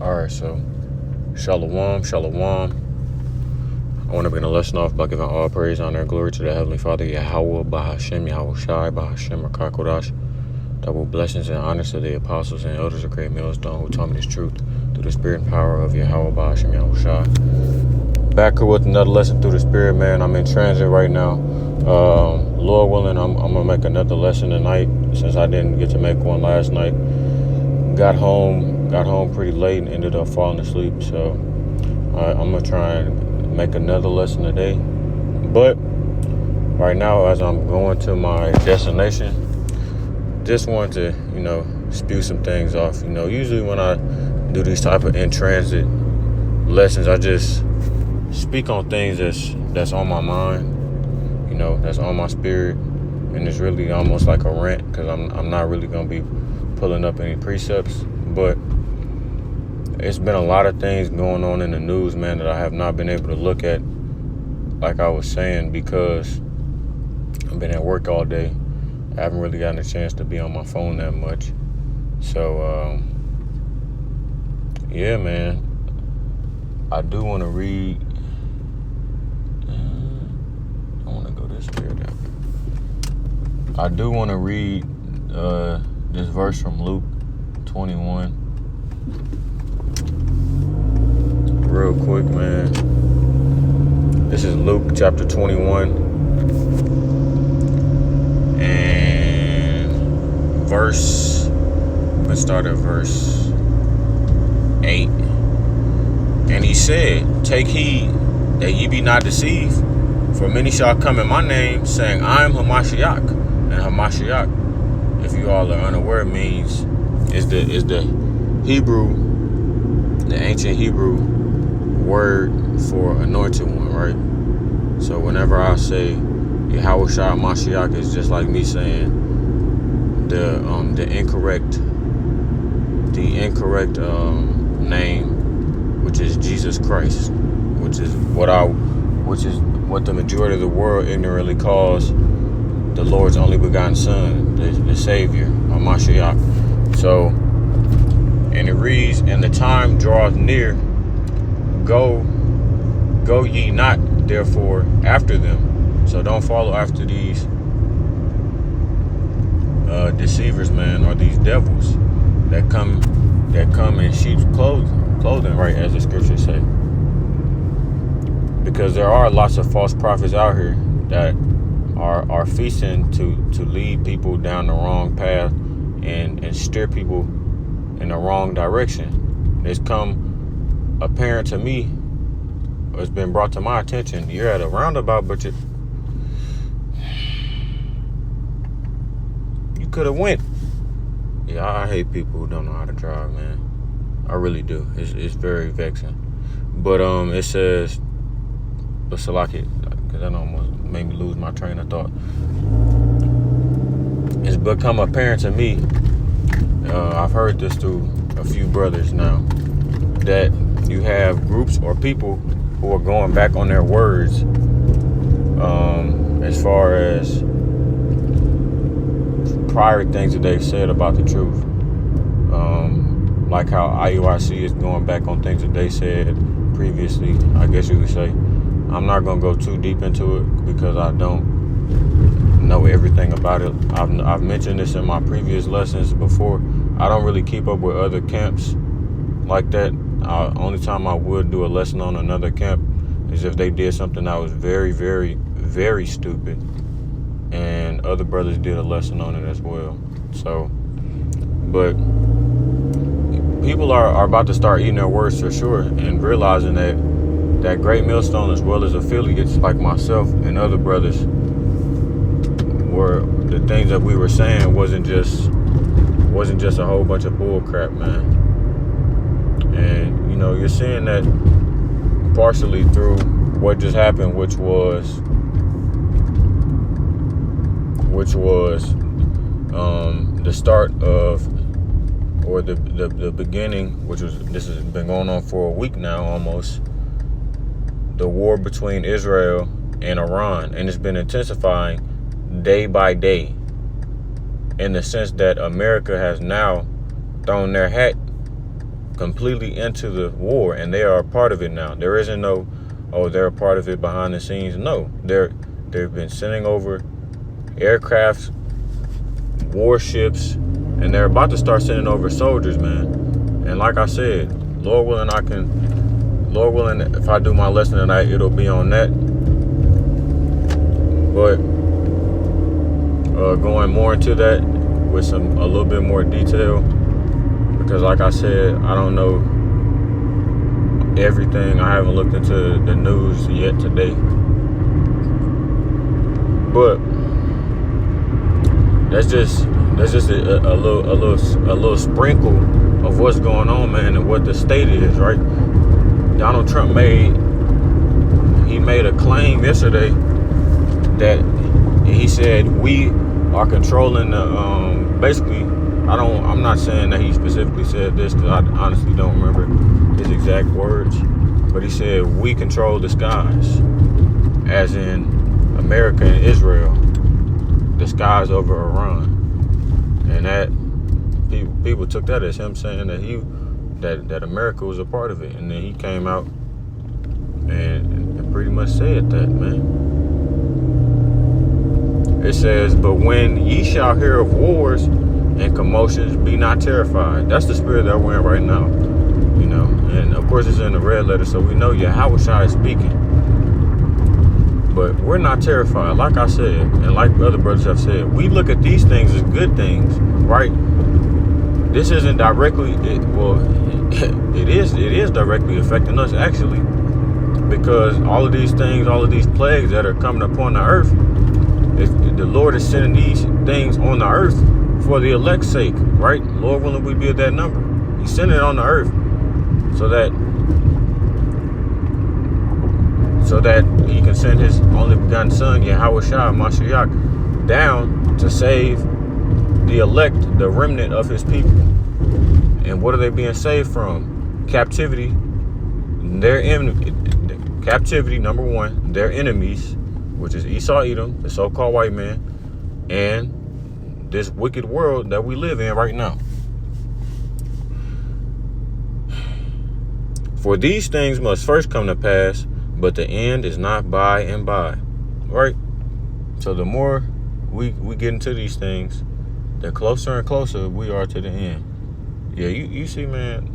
Alright, so Shalom, Shalom. I want to begin a lesson off by giving all praise, honor, and glory to the Heavenly Father, Yahweh, Bahashem, Yahweh Shai, Bahashem, Rakakodash. Double blessings and honors to the apostles and elders of Great Millstone who taught me this truth through the spirit and power of Yahweh, Bahashem, Yahweh Shai. Back here with another lesson through the spirit, man. I'm in transit right now. Lord willing, I'm going to make another lesson tonight since I didn't get to make one last night. Got home pretty late and ended up falling asleep. So I'm going to try and make another lesson today. But right now, as I'm going to my destination, just wanted to, spew some things off. Usually when I do these type of in-transit lessons, I just speak on things that's on my mind, that's on my spirit. And it's really almost like a rant because I'm not really going to be pulling up any precepts. But it's been a lot of things going on in the news, man, that I have not been able to look at, like I was saying, because I've been at work all day. I haven't really gotten a chance to be on my phone that much. So, yeah, man, I do want to read. I want to go this way or that way. I do want to read this verse from Luke 21 real quick, man. This is Luke chapter 21 and let's start at verse 8. And he said, "Take heed that ye be not deceived, for many shall come in my name, saying, I am Hamashiach." And Hamashiach, if you all are unaware, means is the Hebrew, the ancient Hebrew word for anointed one, right? So whenever I say Yahweh Shai Mashiach, it's just like me saying the incorrect name, which is Jesus Christ, which is what the majority of the world ignorantly calls the Lord's only begotten Son, the Savior, Hamashiach. So, and it reads, "And the time draweth near, go ye not therefore after them." So don't follow after these deceivers, man, or these devils that come in sheep's clothing, right, as the scriptures say. Because there are lots of false prophets out here that are feasting to lead people down the wrong path and steer people in the wrong direction. It's come apparent to me, or it's been brought to my attention, you're at a roundabout, but you could have went. Yeah, I hate people who don't know how to drive, man. I really do. It's very vexing. But it says, but Salaki, because that almost made me lose my train of thought. It's become apparent to me, I've heard this through a few brothers now, that you have groups or people who are going back on their words as far as prior things that they've said about the truth. Like how IUIC is going back on things that they said previously, I guess you could say. I'm not going to go too deep into it because I don't know everything about it. I've mentioned this in my previous lessons before. I don't really keep up with other camps like that. Only time I would do a lesson on another camp is if they did something that was very, very, very stupid, and other brothers did a lesson on it as well. So, but people are about to start eating their words for sure, and realizing that Great Millstone, as well as affiliates like myself and other brothers, were the things that we were saying wasn't just a whole bunch of bull crap, man. And you're seeing that partially through what just happened, which was the start of, or the beginning, this has been going on for a week now almost, the war between Israel and Iran, and it's been intensifying day by day, in the sense that America has now thrown their hat completely into the war, and they are a part of it now. There isn't no, oh, they're a part of it behind the scenes. No, they've been sending over aircrafts, warships, and they're about to start sending over soldiers, man. And like I said, Lord willing, if I do my lesson tonight, it'll be on that. But going more into that with a little bit more detail, because like I said, I don't know everything. I haven't looked into the news yet today, but that's just a little sprinkle of what's going on, man, and what the state is, right? Donald Trump made a claim yesterday that he said we are controlling the basically. I'm not saying that he specifically said this, because I honestly don't remember his exact words, but he said we control the skies, as in America and Israel, the skies over Iran. And that people took that as him saying that America was a part of it. And then he came out and pretty much said that, man. It says, but when ye shall hear of wars and commotions, be not terrified. That's the spirit that we're in right now, you know. And of course it's in the red letter, so we know Yahweh Shai is speaking. But we're not terrified. Like I said, and like other brothers have said, we look at these things as good things, right? This isn't directly, it is directly affecting us, actually, because all of these things, all of these plagues that are coming upon the earth, the Lord is sending these things on the earth for the elect's sake, right? Lord willing, we be at that number. He's sending it on the earth so that he can send his only begotten son, Yahweh Shai, Mashiach, down to save the elect, the remnant of his people. And what are they being saved from? Captivity. Captivity, number one, their enemies, which is Esau, Edom, the so-called white man, and this wicked world that we live in right now. For these things must first come to pass, but the end is not by and by, right? So the more we get into these things, the closer and closer we are to the end. Yeah, you see, man,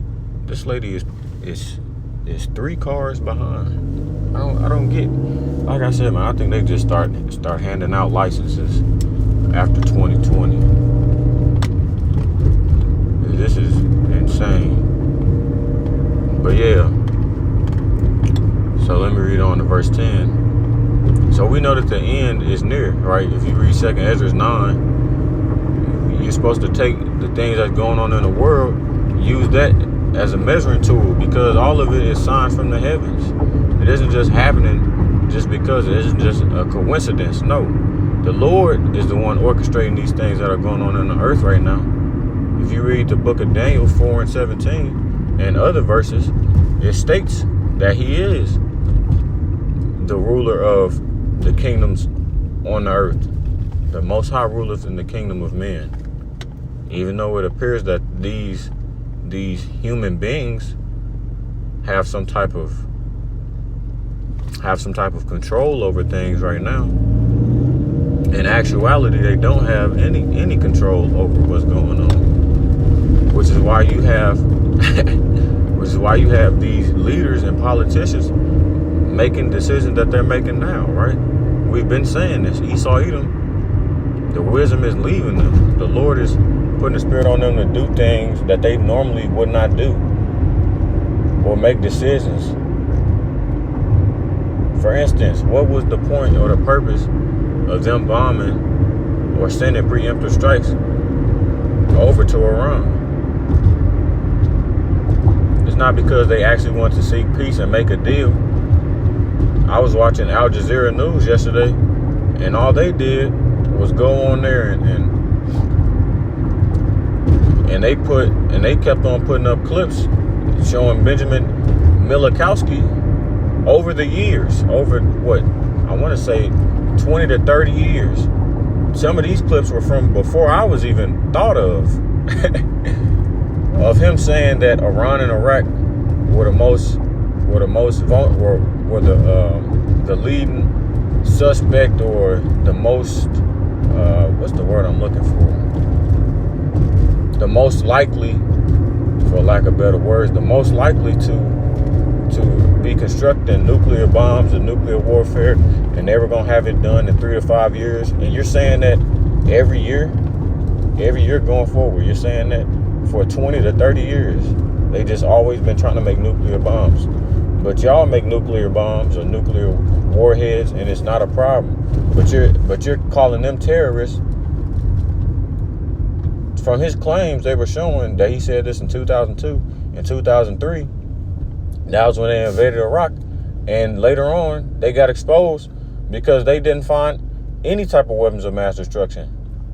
this lady is 3 cars behind. I don't get. Like I said, man, I think they just start handing out licenses after 2020. This is insane. But yeah. So let me read on to verse 10. So we know that the end is near, right? If you read 2 Ezra 9, you're supposed to take the things that's going on in the world, use that as a measuring tool, because all of it is signs from the heavens. It isn't just happening just because. It isn't just a coincidence. No. The Lord is the one orchestrating these things that are going on in the earth right now. If you read the book of Daniel 4 and 17 and other verses, it states that he is the ruler of the kingdoms on the earth. The Most High ruleth in the kingdom of men. Even though it appears that these human beings have some type of control over things right now, in actuality they don't have any control over what's going on, which is why you have these leaders and politicians making decisions that they're making now, right? We've been saying this. Esau, Edom, the wisdom is leaving them. The Lord is putting the spirit on them to do things that they normally would not do, or make decisions. For instance, what was the point or the purpose of them bombing or sending preemptive strikes over to Iran? It's not because they actually want to seek peace and make a deal. I was watching Al Jazeera News yesterday, and all they did was go on there and they kept on putting up clips showing Benjamin Milikowski over the years, over what I want to say 20 to 30 years. Some of these clips were from before I was even thought of. of him saying that Iran and Iraq were the leading suspect, or the most what's the word I'm looking for? The most likely, for lack of better words, the most likely to be constructing nuclear bombs and nuclear warfare, and they were gonna have it done in 3 to 5 years. And you're saying that every year going forward, you're saying that for 20 to 30 years, they just always been trying to make nuclear bombs. But y'all make nuclear bombs or nuclear warheads, and it's not a problem. But you're calling them terrorists. From his claims, they were showing that he said this in 2002 and 2003. That was when they invaded Iraq, and later on they got exposed because they didn't find any type of weapons of mass destruction.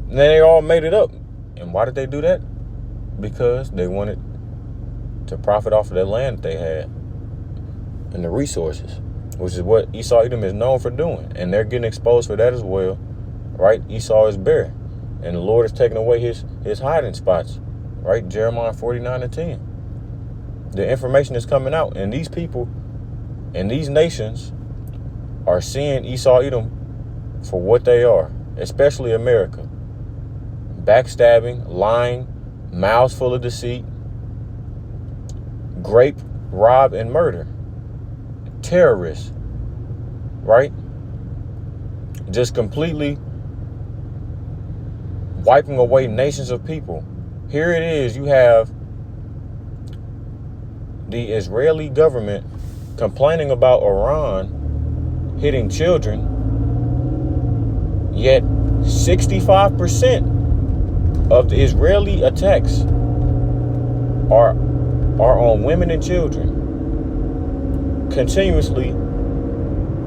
And then they all made it up. And why did they do that? Because they wanted to profit off of the land that they had and the resources, which is what Esau Edom is known for doing. And they're getting exposed for that as well, right? Esau is bare, and the Lord is taking away his hiding spots, right? Jeremiah 49:10. The information is coming out, and these people and these nations are seeing Esau Edom for what they are, especially America. Backstabbing, lying, mouths full of deceit, grape, rob, and murder. Terrorists, right? Just completely wiping away nations of people. Here it is, you have the Israeli government complaining about Iran hitting children, yet 65% of the Israeli attacks are on women and children, continuously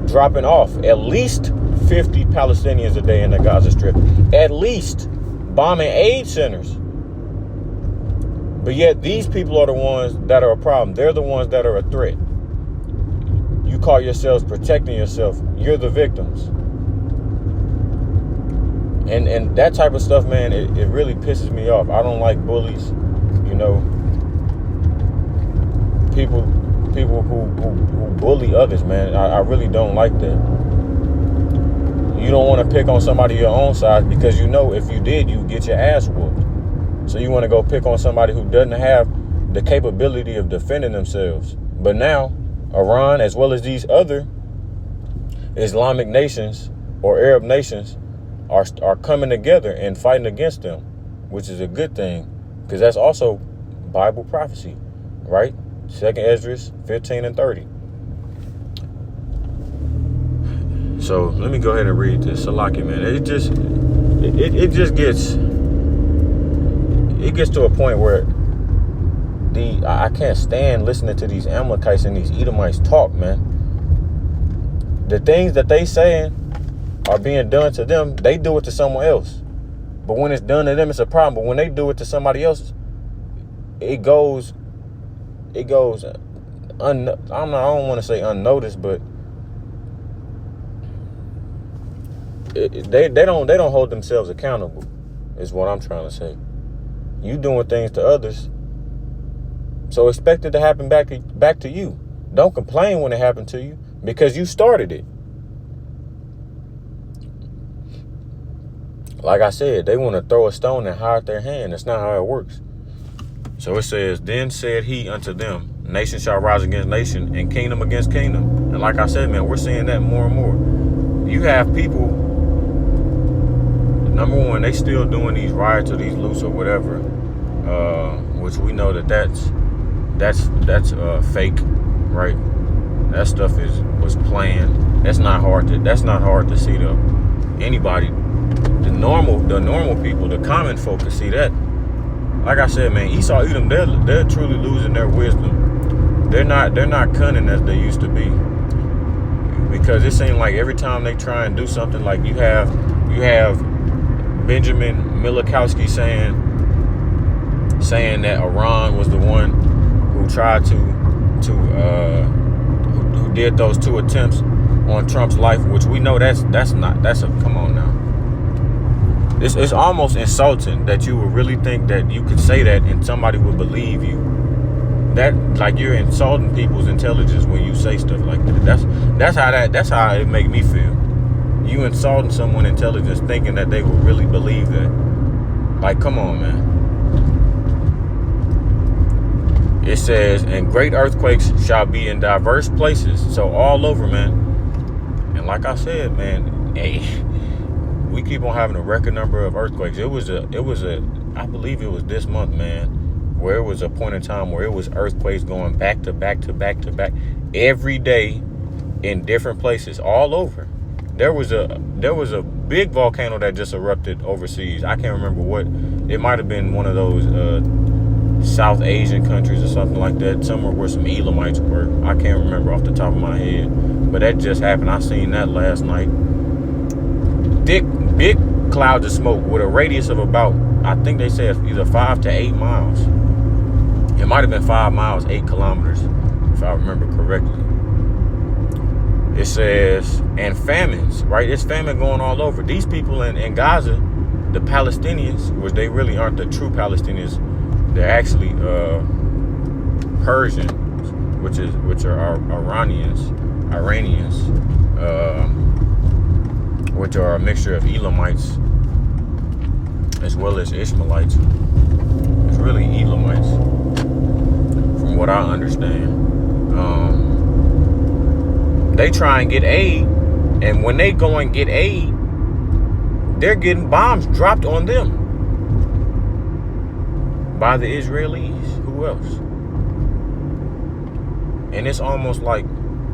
dropping off at least 50 Palestinians a day in the Gaza Strip, at least bombing aid centers. But yet these people are the ones that are a problem. They're the ones that are a threat. You call yourselves protecting yourself. You're the victims. And that type of stuff, man, it really pisses me off. I don't like bullies, you know, people who bully others, man. I really don't like that. You don't want to pick on somebody your own size, because you know if you did, you get your ass whooped. So you want to go pick on somebody who doesn't have the capability of defending themselves. But now, Iran, as well as these other Islamic nations or Arab nations, are coming together and fighting against them, which is a good thing, because that's also Bible prophecy, right? 2nd Esdras 15:30. So let me go ahead and read this. Salaki, man. It gets to a point where I can't stand listening to these Amalekites and these Edomites talk, man. The things that they saying are being done to them, they do it to someone else. But when it's done to them, it's a problem. But when they do it to somebody else, it goes I don't want to say unnoticed, but they don't hold themselves accountable, is what I'm trying to say. You doing things to others, so expect it to happen back to you. Don't complain when it happened to you, because you started it. Like I said, they want to throw a stone and hide their hand. That's not how it works. So it says, then said he unto them, nation shall rise against nation, and kingdom against kingdom. And like I said, man, we're seeing that more and more. You have people, number one, they still doing these riots or these loots or whatever, which we know that's fake, right? That stuff was planned. That's not hard to see though. Anybody, the normal people, the common folk can see that. Like I said, man, Esau Edom, they're truly losing their wisdom. They're not cunning as they used to be. Because it seems like every time they try and do something, like you have Benjamin Milikowski saying that Iran was the one who tried who did those 2 attempts on Trump's life, which we know come on now. It's almost insulting that you would really think that you could say that and somebody would believe you. That, like, you're insulting people's intelligence when you say stuff like that. That's how it make me feel. You insulting someone's intelligence thinking that they would really believe that. Like, come on, man. It says, and great earthquakes shall be in diverse places. So all over, man. And like I said, man, hey, we keep on having a record number of earthquakes. It was a, I believe it was this month, man, where it was a point in time where it was earthquakes going back to back to back to back every day in different places all over. There was a big volcano that just erupted overseas. I can't remember what. It might have been one of those South Asian countries or something like that, somewhere where some Elamites were. I can't remember off the top of my head, but that just happened. I seen that last night. Big clouds of smoke with a radius of about, I think they said either 5 to 8 miles. It might have been 5 miles, 8 kilometers, if I remember correctly. It says, and famines, right? It's famine going all over. These people in Gaza, the Palestinians, which they really aren't the true Palestinians, they're actually Persians, which are Iranians, which are a mixture of Elamites as well as Ishmaelites. It's really Elamites, from what I understand. They try and get aid, and when they go and get aid, they're getting bombs dropped on them by the Israelis. Who else? And it's almost like,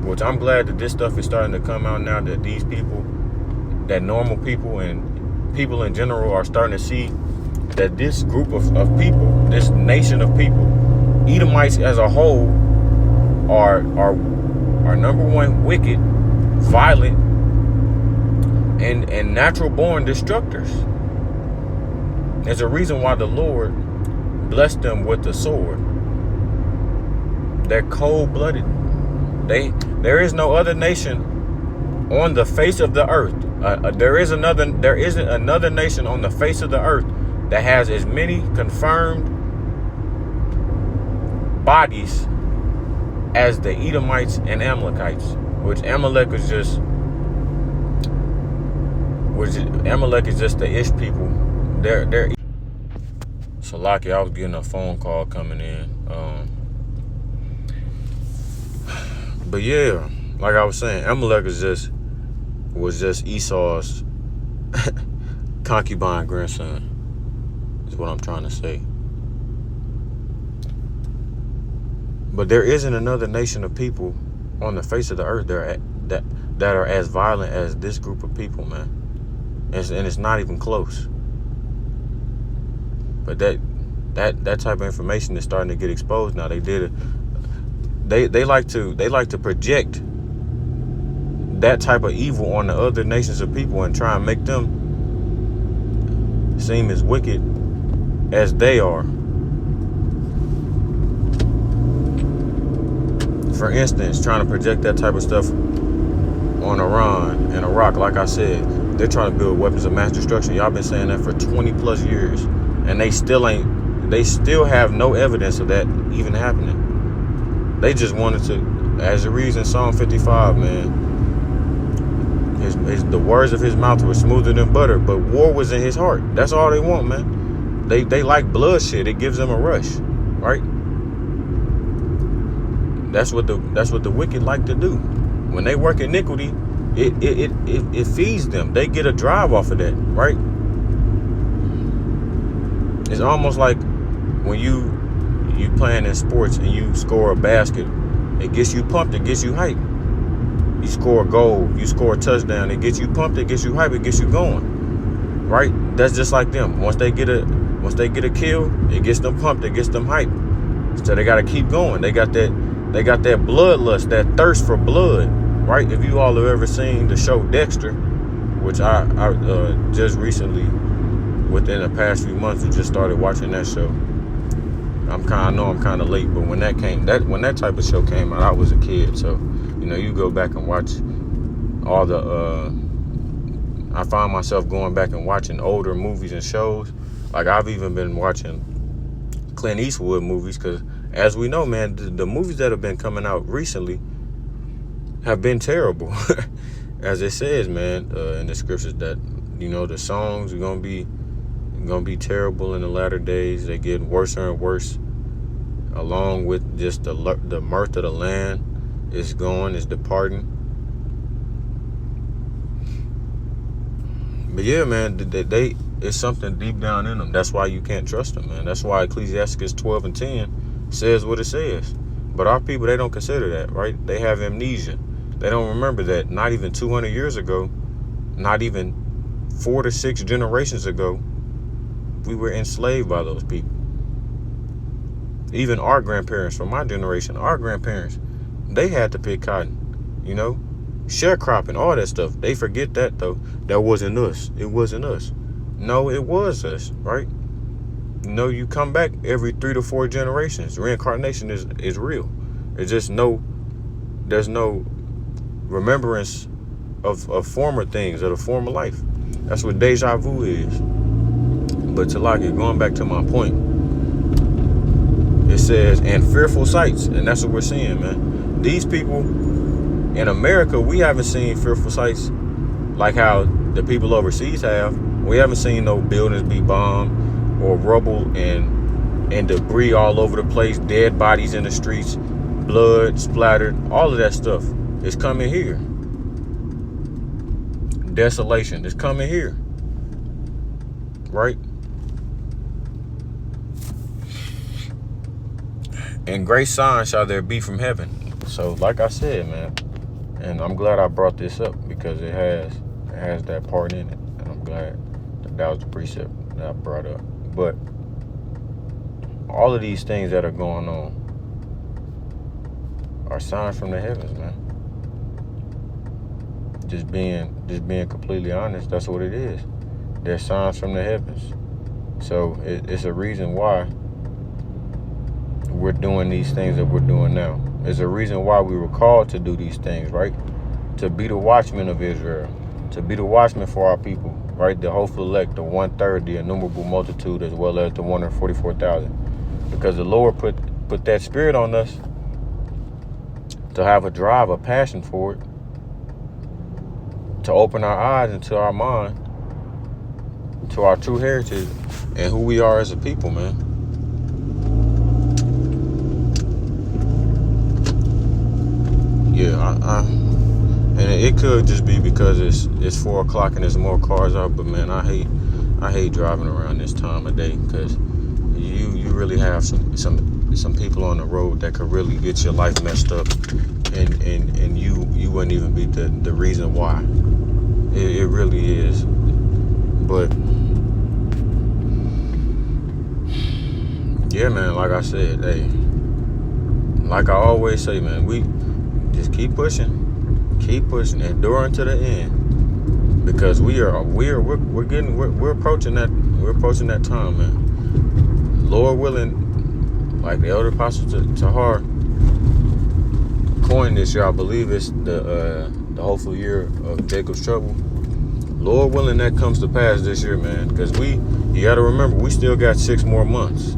which I'm glad that this stuff is starting to come out now, that these people, that normal people and people in general are starting to see that this group of people, this nation of people, Edomites as a whole, are number one, wicked, violent, and natural born destructors. There's a reason why the Lord blessed them with the sword. They're cold-blooded. There is no other nation on the face of the earth. There isn't another nation on the face of the earth that has as many confirmed bodies as the Edomites and Amalekites, which Amalek is just the Ish people. They're so lucky. I was getting a phone call coming in. But yeah, like I was saying, Amalek was just Esau's concubine grandson, is what I'm trying to say. But there isn't another nation of people on the face of the earth that are as violent as this group of people, man. And it's not even close. But that type of information is starting to get exposed now. They like to project that type of evil on the other nations of people and try and make them seem as wicked as they are. For instance, trying to project that type of stuff on Iran and Iraq. Like I said, they're trying to build weapons of mass destruction. Y'all been saying that for 20 plus years, and they still have no evidence of that even happening. They just wanted to, as it reads in Psalm 55, man, the words of his mouth were smoother than butter, but war was in his heart. That's all they want, man. They like bloodshed. It gives them a rush, right? That's what the wicked like to do. When they work iniquity, it feeds them. They get a drive off of that, right? It's almost like when you playing in sports and you score a basket, it gets you pumped, it gets you hyped. You score a goal, you score a touchdown, it gets you pumped, it gets you hyped, it gets you going, right? That's just like them. Once they get a kill, it gets them pumped, it gets them hyped. So they got to keep going. They got that bloodlust, that thirst for blood, right? If you all have ever seen the show Dexter, which I just recently, within the past few months, I just started watching that show. I know I'm kind of late, but when that type of show came out, I was a kid. So, you go back and watch all the, I find myself going back and watching older movies and shows. Like, I've even been watching Clint Eastwood movies, because as we know, man, the movies that have been coming out recently have been terrible. As it says, man, in the scriptures, that, you know, the songs are gonna be terrible in the latter days. They get worse and worse, along with just the mirth of the land is departing. But yeah, man, they it's something deep down in them. That's why you can't trust them, man. That's why Ecclesiastes 12:10 says what it says. But our people, they don't consider that, right? They have amnesia. They don't remember that not even 200 years ago, not even 4 to 6 generations ago, we were enslaved by those people. Even our grandparents, from my generation, our grandparents, they had to pick cotton, you know, sharecropping, all that stuff. They forget that, though. That wasn't us. It wasn't us. No, it was us, right? You know, you come back every 3 to 4 generations. Reincarnation is real. It's just there's no remembrance of former things, or the former life. That's what deja vu is. But Talaki, going back to my point, it says, and fearful sights, and that's what we're seeing, man. These people in America, we haven't seen fearful sights like how the people overseas have. We haven't seen no buildings be bombed, or rubble and debris all over the place, dead bodies in the streets, blood splattered, all of that stuff is coming here. Desolation is coming here, right? And great signs shall there be from heaven. So, like I said, man, and I'm glad I brought this up, because it has that part in it, and I'm glad that was the precept that I brought up. But all of these things that are going on are signs from the heavens, man. Just being completely honest, that's what it is. They're signs from the heavens. So it's a reason why we're doing these things that we're doing now. There's a reason why we were called to do these things, right? To be the watchmen of Israel, to be the watchmen for our people, right? The hopeful elect, the 1/3, the innumerable multitude, as well as the 144,000. Because the Lord put that spirit on us to have a drive, a passion for it, to open our eyes into our mind to our true heritage and who we are as a people, man. Yeah, and it could just be because it's 4 o'clock and there's more cars out, but man, I hate driving around this time of day, because you really have some people on the road that could really get your life messed up, and you wouldn't even be the reason why. It really is. But yeah, man, like I said, hey, like I always say, man, we just keep pushing, enduring to the end, because we're approaching that time, man. Lord willing, like the elder apostle Tahar coined this year, I believe it's the hopeful year of Jacob's trouble. Lord willing, that comes to pass this year, man, because you got to remember, we still got 6 more months,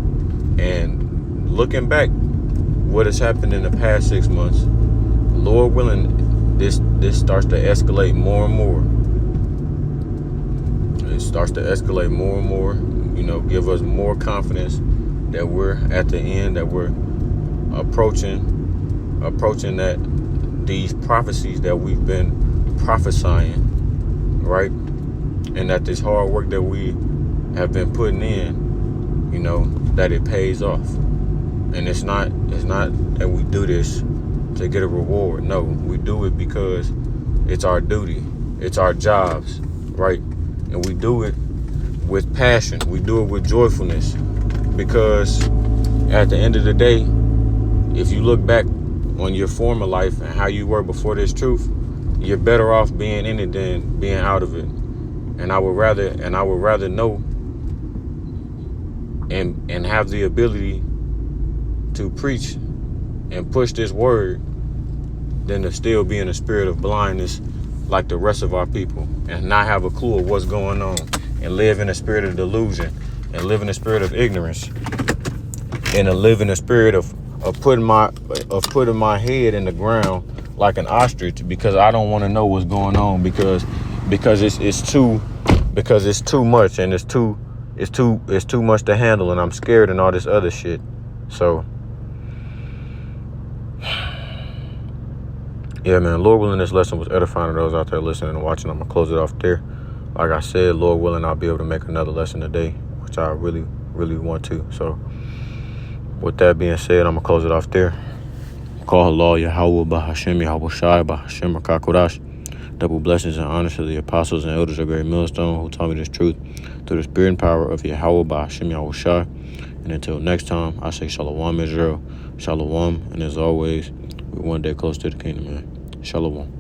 and looking back, what has happened in the past 6 months, Lord willing, this starts to escalate more and more. It starts to escalate more and more, you know, give us more confidence that we're at the end, that we're approaching that these prophecies that we've been prophesying, right? And that this hard work that we have been putting in, you know, that it pays off. And it's not that we do this to get a reward. No, we do it because it's our duty. It's our jobs, right? And we do it with passion. We do it with joyfulness, because at the end of the day, if you look back on your former life and how you were before this truth, you're better off being in it than being out of it. And I would rather know and have the ability to preach and push this word than to still be in a spirit of blindness like the rest of our people and not have a clue of what's going on and live in a spirit of delusion and live in a spirit of ignorance and live in a spirit of putting my head in the ground like an ostrich because I don't want to know what's going on because it's too much and it's too much to handle and I'm scared and all this other shit. So yeah, man, Lord willing, this lesson was edifying to those out there listening and watching. I'm gonna close it off there. Like I said, Lord willing, I'll be able to make another lesson today, which I really, really want to. So with that being said, I'm gonna close it off there. Call Allah Yahweh Bahashem Yahweh Shai Bahashem Rakakodash. Double blessings and honors to the apostles and elders of Great Millstone who taught me this truth through the spirit and power of Yahweh Bahashem Yahweh Shai. And until next time, I say Shalom Israel, Shalom, and as always, we're one day close to the kingdom, man. Shalom.